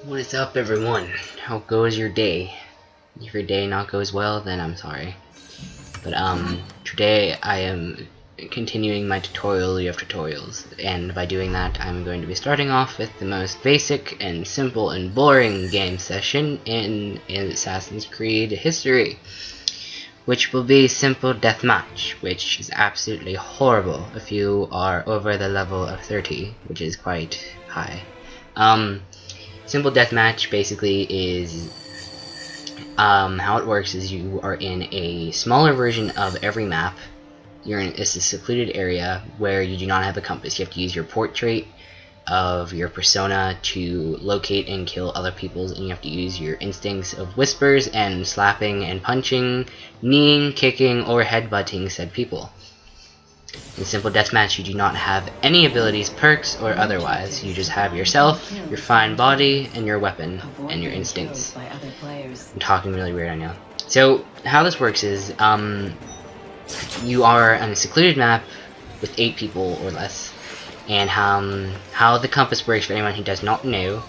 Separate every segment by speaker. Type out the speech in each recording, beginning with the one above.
Speaker 1: What is up, everyone? How goes your day? If your day not goes well, then I'm sorry. But today I am continuing my tutorial of tutorials, and by doing that I'm going to be starting off with the most basic and simple and boring game session in Assassin's Creed history, which will be simple deathmatch, which is absolutely horrible if you are over the level of 30, which is quite high. Simple deathmatch basically is how it works is you are in a smaller version of every map. It's a secluded area where you do not have a compass. You have to use your portrait of your persona to locate and kill other people's, and you have to use your instincts of whispers and slapping and punching, kneeing, kicking, or headbutting said people. In simple deathmatch, you do not have any abilities, perks, or otherwise. You just have yourself, your fine body, and your weapon, and your instincts. I'm talking really weird, I know. So, how this works is, you are on a secluded map with 8 people or less, and how the compass works for anyone who does not know,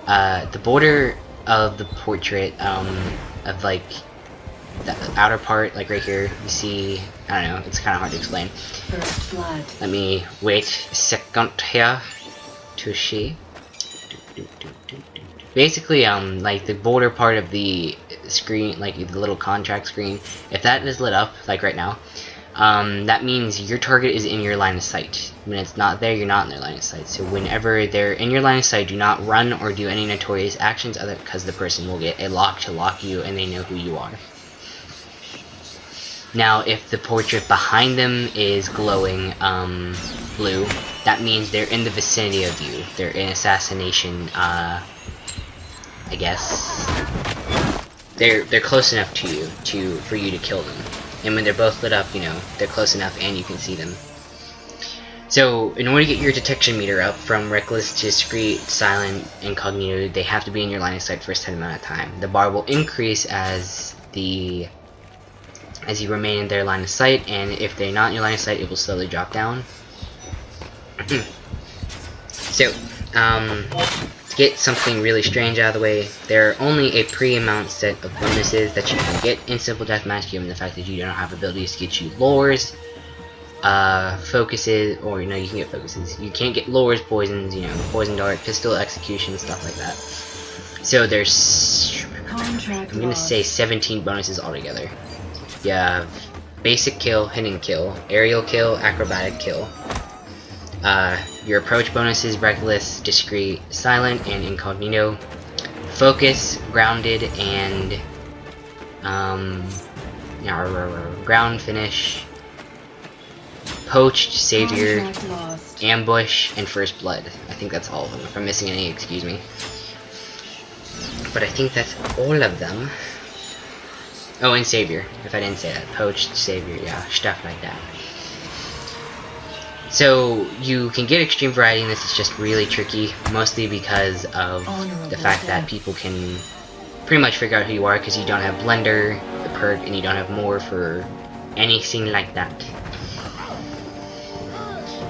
Speaker 1: the border of the portrait, of like, the outer part, like right here, you see, I don't know, it's kind of hard to explain. Let me wait a second here to see. Basically, like the border part of the screen, like the little contract screen, if that is lit up, like right now, that means your target is in your line of sight. When it's not there, you're not in their line of sight. So whenever they're in your line of sight, do not run or do any notorious actions, other because the person will get a lock to lock you and they know who you are. Now, if the portrait behind them is glowing blue, that means they're in the vicinity of you. They're in assassination, I guess. They're close enough to you for you to kill them. And when they're both lit up, you know, they're close enough and you can see them. So, in order to get your detection meter up from reckless to discreet, silent, incognito, they have to be in your line of sight for a set amount of time. The bar will increase as you remain in their line of sight, and if they're not in your line of sight, it will slowly drop down. So, to get something really strange out of the way, there are only a pre-amount set of bonuses that you can get in Simple Deathmatch, given the fact that you don't have abilities to get you lures, focuses, or you can get focuses. You can't get lures, poisons, poison dart, pistol execution, stuff like that. So there's, I'm gonna say 17 bonuses altogether. You have basic kill, hidden kill, aerial kill, acrobatic kill. Your approach bonuses: reckless, discreet, silent, and incognito. Focus, grounded, and ground finish. Poached, savior, ambush, and first blood. I think that's all of them. If I'm missing any, excuse me. But I think that's all of them. Oh, and savior, if I didn't say that. Poached, savior, yeah, stuff like that. So, you can get extreme variety in this. It's just really tricky, mostly because of the fact that people can pretty much figure out who you are, because you don't have blender, the perk, and you don't have more for anything like that.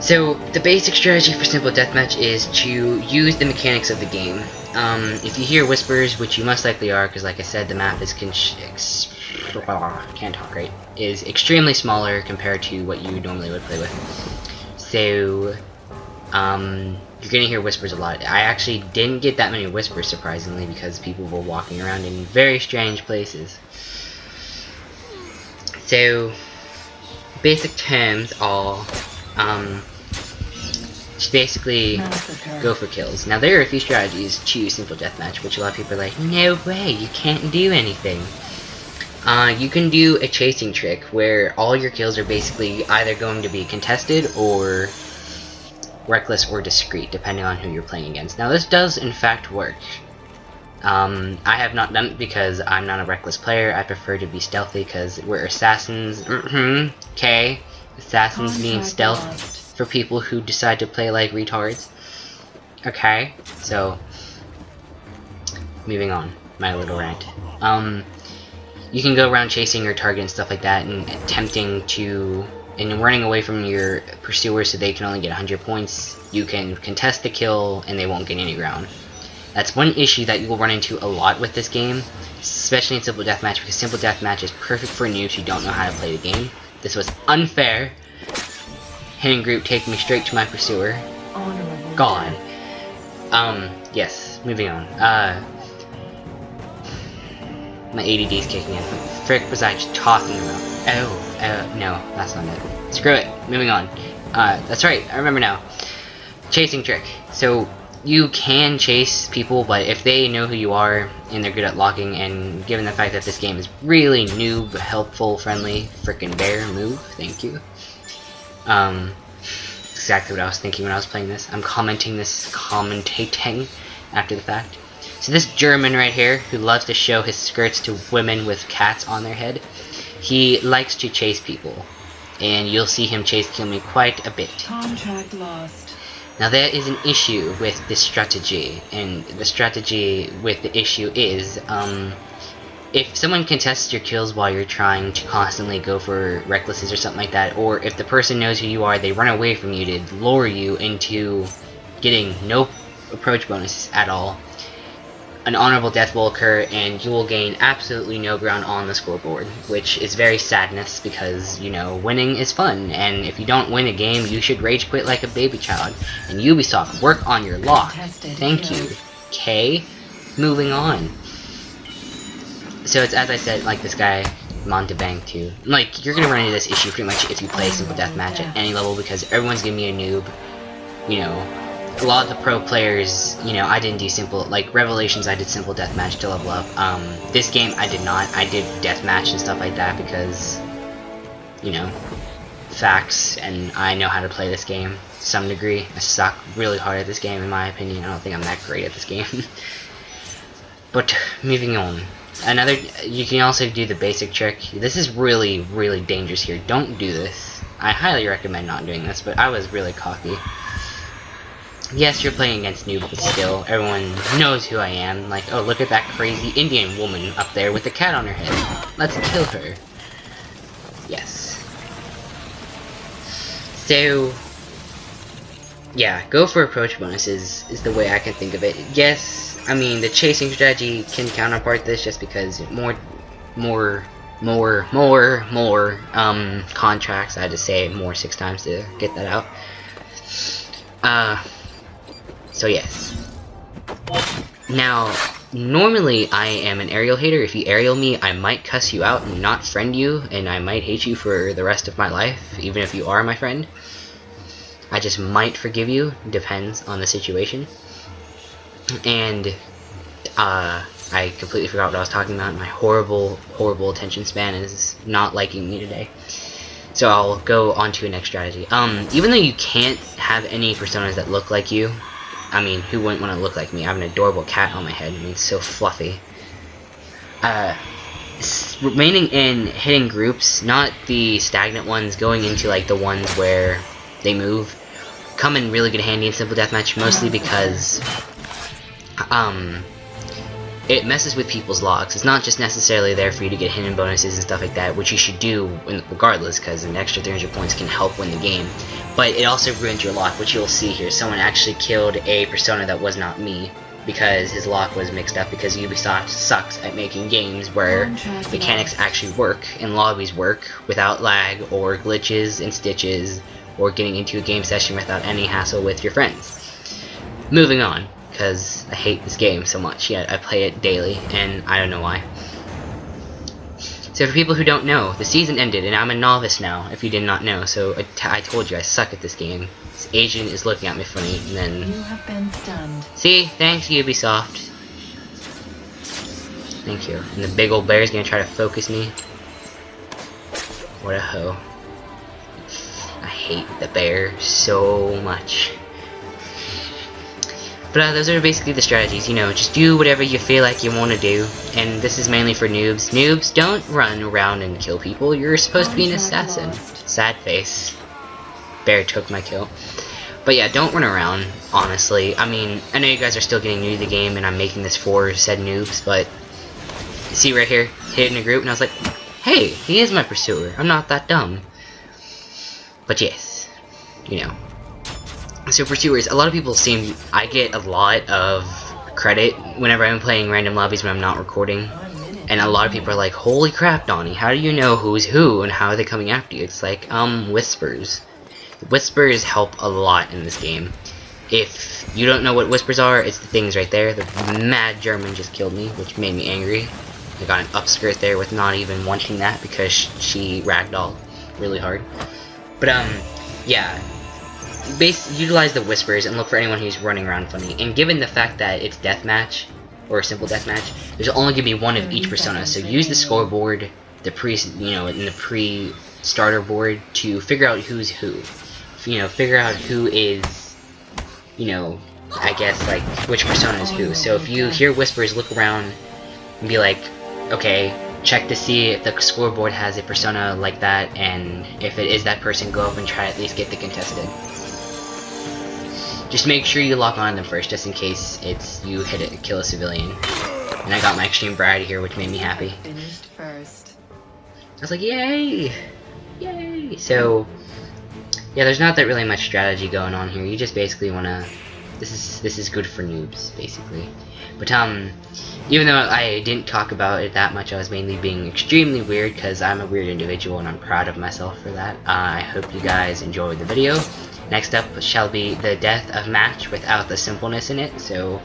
Speaker 1: So, the basic strategy for Simple Deathmatch is to use the mechanics of the game. If you hear whispers, which you most likely are, because like I said, the map is can't talk right, is extremely smaller compared to what you normally would play with. So, you're gonna hear whispers a lot. I actually didn't get that many whispers, surprisingly, because people were walking around in very strange places. So, basic terms are, just basically go for kills. Now, there are a few strategies to Simple Deathmatch, which a lot of people are like, no way, you can't do anything. You can do a chasing trick where all your kills are basically either going to be contested or reckless or discreet, depending on who you're playing against. Now, this does in fact work. I have not done it because I'm not a reckless player. I prefer to be stealthy because we're assassins. Okay, assassins mean stealth for people who decide to play like retards. Okay, so moving on, my little rant. You can go around chasing your target and stuff like that, and attempting to and running away from your pursuer so they can only get 100 points, you can contest the kill and they won't get any ground. That's one issue that you will run into a lot with this game, especially in Simple Deathmatch, because Simple Deathmatch is perfect for noobs who don't know how to play the game. This was unfair. Hidden group taking me straight to my pursuer. God. Yes, moving on. My ADD's kicking in. What the frick was I just talking about? No, that's not it. Screw it, moving on. That's right, I remember now. Chasing trick. So, you can chase people, but if they know who you are, and they're good at locking, and given the fact that this game is really noob, helpful, friendly, frickin' bear move, thank you. Exactly what I was thinking when I was playing this. I'm commentating after the fact. So this German right here, who loves to show his skirts to women with cats on their head, he likes to chase people. And you'll see him chase kill me quite a bit.
Speaker 2: Contract lost.
Speaker 1: Now there is an issue with this strategy, and the strategy with the issue is, if someone contests your kills while you're trying to constantly go for recklesses or something like that, or if the person knows who you are, they run away from you to lure you into getting no approach bonuses at all, an honorable death will occur and you will gain absolutely no ground on the scoreboard, which is very sadness because, you know, winning is fun, and if you don't win a game, you should rage quit like a baby child. And Ubisoft, work on your lock. Thank you. Okay, moving on. So it's, as I said, like this guy, Montebank too. Like, you're gonna run into this issue pretty much if you play Simple Deathmatch at any level, because everyone's gonna be a noob. You know, a lot of the pro players, you know, I didn't do simple, like Revelations I did Simple Deathmatch to level up. This game I did not. I did Deathmatch and stuff like that because, you know, facts, and I know how to play this game to some degree. I suck really hard at this game in my opinion. I don't think I'm that great at this game. But, moving on. You can also do the basic trick. This is really, really dangerous here. Don't do this. I highly recommend not doing this, but I was really cocky. Yes, you're playing against noobs, but still, everyone knows who I am. Like, oh, look at that crazy Indian woman up there with a cat on her head. Let's kill her. Yes. So, yeah, go for approach bonuses is the way I can think of it. Yes, I mean, the chasing strategy can counterpart this just because more contracts. I had to say more 6 times to get that out. So yes. Now, normally I am an aerial hater. If you aerial me, I might cuss you out and not friend you, and I might hate you for the rest of my life, even if you are my friend. I just might forgive you, depends on the situation. And, I completely forgot what I was talking about. My horrible, horrible attention span is not liking me today. So I'll go on to a next strategy. Even though you can't have any personas that look like you, I mean, who wouldn't want to look like me? I have an adorable cat on my head. I mean, it's so fluffy. Remaining in hidden groups, not the stagnant ones, going into like the ones where they move, come in really good handy in Simple Deathmatch, mostly because it messes with people's logs. It's not just necessarily there for you to get hidden bonuses and stuff like that, which you should do regardless, because an extra 300 points can help win the game. But it also ruins your lock, which you'll see here. Someone actually killed a persona that was not me, because his lock was mixed up, because Ubisoft sucks at making games where mechanics actually work and lobbies work without lag or glitches and stitches, or getting into a game session without any hassle with your friends. Moving on, because I hate this game so much, yet I play it daily, and I don't know why. So for people who don't know, the season ended, and I'm a novice now, if you did not know, so I told you I suck at this game. This Asian is looking at me funny, and then...
Speaker 2: You have been stunned.
Speaker 1: See? Thanks, Ubisoft. Thank you. And the big old bear is gonna try to focus me. What a hoe. I hate the bear so much. But those are basically the strategies, you know, just do whatever you feel like you want to do, and this is mainly for noobs. Noobs, don't run around and kill people, you're supposed to be an assassin. Sad face. Bear took my kill. But yeah, don't run around, honestly. I mean, I know you guys are still getting new to the game, and I'm making this for said noobs, but see right here, hid in a group, and I was like, hey, he is my pursuer, I'm not that dumb. But yes, you know. So for sewers, a lot of people seem I get a lot of credit whenever I'm playing random lobbies when I'm not recording. And a lot of people are like, holy crap, Donnie, how do you know who's who and how are they coming after you? It's like, whispers. Whispers help a lot in this game. If you don't know what whispers are, it's the things right there. The mad German just killed me, which made me angry. I got an upskirt there with not even wanting that because she ragdolled really hard. But, yeah. Utilize the whispers and look for anyone who's running around funny. And given the fact that it's deathmatch, or a simple deathmatch, there's only gonna be one of each persona. So use the scoreboard, in the pre-starter board to figure out who's who. Figure out who is, I guess like which persona is who. So if you hear whispers, look around and be like, okay, check to see if the scoreboard has a persona like that, and if it is that person, go up and try to at least get the contested. Just make sure you lock on them first, just in case you kill a civilian. And I got my extreme variety here, which made me happy.
Speaker 2: Finished first.
Speaker 1: I was like, yay! Yay! So, yeah, there's not that really much strategy going on here. You just basically wanna... This is good for noobs, basically. But, even though I didn't talk about it that much, I was mainly being extremely weird, because I'm a weird individual, and I'm proud of myself for that. I hope you guys enjoyed the video. Next up shall be the death of match without the simpleness in it, so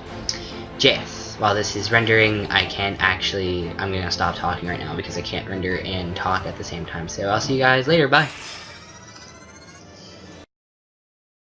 Speaker 1: yes, while this is rendering, I'm gonna stop talking right now because I can't render and talk at the same time, so I'll see you guys later, bye!